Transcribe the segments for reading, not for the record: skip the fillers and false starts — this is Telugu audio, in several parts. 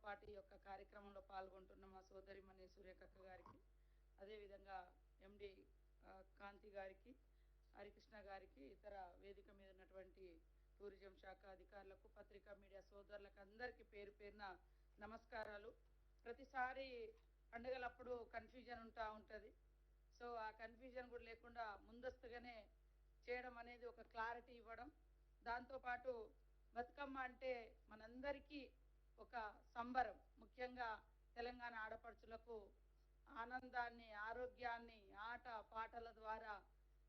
పాటు ఈ యొక్క కార్యక్రమంలో పాల్గొంటున్న మా సోదరిమణి సూర్యకక్క గారికి, అదేవిధంగా ఎండి కాంతి గారికి, హరికృష్ణ గారికి, ఇతర వేదిక మీద ఉన్నటువంటి టూరిజం శాఖ అధికారులకు, పత్రికా మీడియా సోదరులకు అందరికీ పేరు పేరున నమస్కారాలు. ప్రతిసారి పండుగలప్పుడు కన్ఫ్యూజన్ ఉంటుంది. సో ఆ కన్ఫ్యూజన్ కూడా లేకుండా ముందస్తుగానే చేయడం అనేది ఒక క్లారిటీ ఇవ్వడం. దాంతోపాటు బతుకమ్మ అంటే మనందరికీ ఒక సంబరం. ముఖ్యంగా తెలంగాణ ఆడపడుచులకు ఆనందాన్ని, ఆరోగ్యాన్ని ఆట పాటల ద్వారా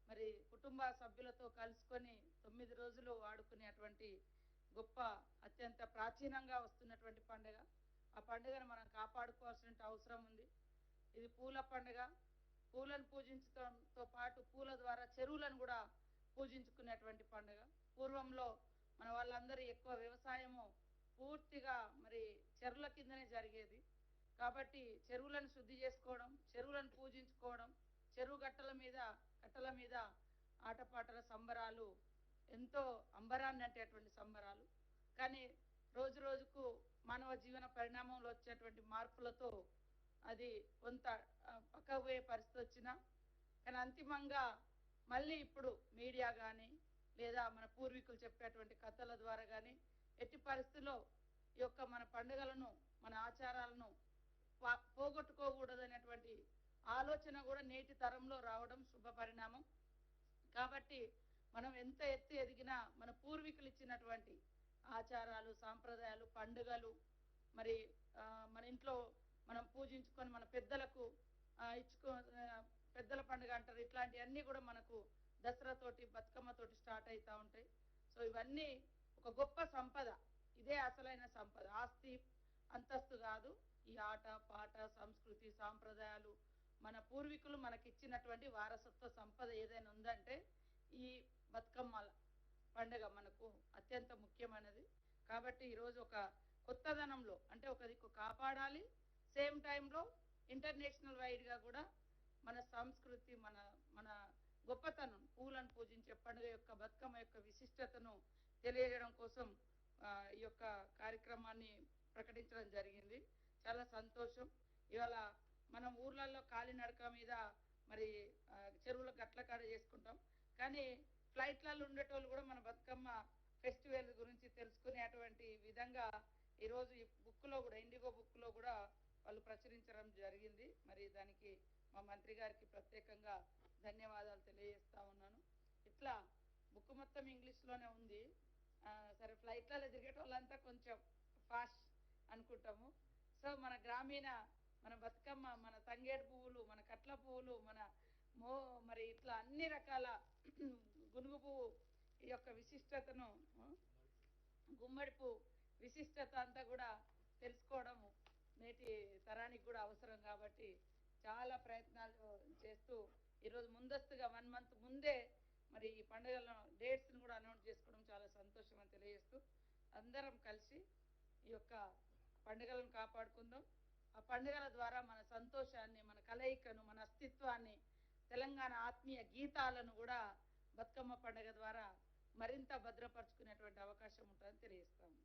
మరి కుటుంబ సభ్యులతో కలుసుకొని 9 రోజులు ఆడుకునేటువంటి గొప్ప అత్యంత ప్రాచీనంగా వస్తున్నటువంటి పండుగ. ఆ పండుగను మనం కాపాడుకోవాల్సిన అవసరం ఉంది. ఇది పూల పండుగ. పూలను పూజించడంతో పాటు పూల ద్వారా చెరువులను కూడా పూజించుకునేటువంటి పండుగ. పూర్వంలో మన వాళ్ళందరూ ఎక్కువ వ్యవసాయము పూర్తిగా మరి చెరువుల కిందనే జరిగేది. కాబట్టి చెరువులను శుద్ధి చేసుకోవడం, చెరువులను పూజించుకోవడం, చెరువు కట్టల మీద ఆటపాటల సంబరాలు ఎంతో అంబరాన్ని అంటేటువంటి సంబరాలు. కానీ రోజు రోజుకు మానవ జీవన పరిణామంలో వచ్చేటువంటి మార్పులతో అది కొంత పక్కకు పోయే పరిస్థితి వచ్చినా, కానీ అంతిమంగా మళ్ళీ ఇప్పుడు మీడియా కానీ లేదా మన పూర్వీకులు చెప్పేటువంటి కథల ద్వారా కానీ ఎట్టి పరిస్థితుల్లో ఈ యొక్క మన పండుగలను, మన ఆచారాలను పోగొట్టుకోకూడదనేటువంటి ఆలోచన కూడా నేటి తరంలో రావడం శుభ పరిణామం. కాబట్టి మనం ఎంత ఎత్తు ఎదిగినా మన పూర్వీకులు ఇచ్చినటువంటి ఆచారాలు, సాంప్రదాయాలు, పండుగలు, మరి మన ఇంట్లో మనం పూజించుకొని మన పెద్దలకు పెద్దల పండుగ అంటారు. ఇట్లాంటివన్నీ కూడా మనకు దసరా తోటి, బతుకమ్మ తోటి స్టార్ట్ అవుతూ ఉంటాయి. సో ఇవన్నీ ఒక గొప్ప సంపద. ఇదే అసలైన సంపద. ఆస్తి అంతస్తు కాదు. ఈ ఆట పాట, సంస్కృతి, సాంప్రదాయాలు, మన పూర్వీకులు మనకిచ్చినటువంటి వారసత్వ సంపద ఏదైనా ఉందంటే ఈ బతుకమ్మ పండుగ మనకు అత్యంత ముఖ్యమైనది. కాబట్టి ఈరోజు ఒక కొత్తదనంలో అంటే ఒక దిక్కు కాపాడాలి, సేమ్ టైంలో ఇంటర్నేషనల్ వైడ్గా కూడా మన సంస్కృతి, మన గొప్పతనం, పూలను పూజించే పండుగ యొక్క బతుకమ్మ యొక్క విశిష్టతను తెలియజేయడం కోసం ఈ యొక్క కార్యక్రమాన్ని ప్రకటించడం జరిగింది. చాలా సంతోషం. ఇవాళ మనం ఊర్లలో కాలినడక మీద మరి చెరువుల గట్ల కాడ చేసుకుంటాం. కానీ ఫ్లైట్లలో ఉండేటోళ్ళు కూడా మన బతుకమ్మ ఫెస్టివల్ గురించి తెలుసుకునేటువంటి విధంగా ఈరోజు ఈ బుక్లో కూడా, ఇండిగో బుక్లో కూడా వాళ్ళు ప్రచురించడం జరిగింది. మరి దానికి మా మంత్రి గారికి ప్రత్యేకంగా ధన్యవాదాలు తెలియజేస్తా ఉన్నాను. ఇట్లా బుక్ మొత్తం ఇంగ్లీష్లోనే ఉంది. సరే, ఫ్లైట్లలో తిరిగేట వాళ్ళంతా కొంచెం ఫాస్ట్ అనుకుంటాము. సో మన గ్రామీణ, మన బతుకమ్మ, మన తంగేడు పువ్వులు, మన కట్ల పువ్వులు, మరి ఇట్లా అన్ని రకాల గునుగు పువ్వు ఈ యొక్క విశిష్టతను, గుమ్మడి పువ్వు విశిష్టత అంతా కూడా తెలుసుకోవడము నేటి తరానికి కూడా అవసరం. కాబట్టి చాలా ప్రయత్నాలు చేస్తూ ఈరోజు ముందస్తుగా 1 month ముందే మరి ఈ పండుగల డేట్స్ని కూడా అనౌన్స్ చేసుకోవడం చాలా సంతోషం అని తెలియజేస్తూ, అందరం కలిసి ఈ యొక్క పండుగలను కాపాడుకుందాం. ఆ పండుగల ద్వారా మన సంతోషాన్ని, మన కలయికను, మన అస్తిత్వాన్ని, తెలంగాణ ఆత్మీయ గీతాలను కూడా బతుకమ్మ పండుగ ద్వారా మరింత భద్రపరుచుకునేటువంటి అవకాశం ఉంటుందని తెలియజేస్తాము.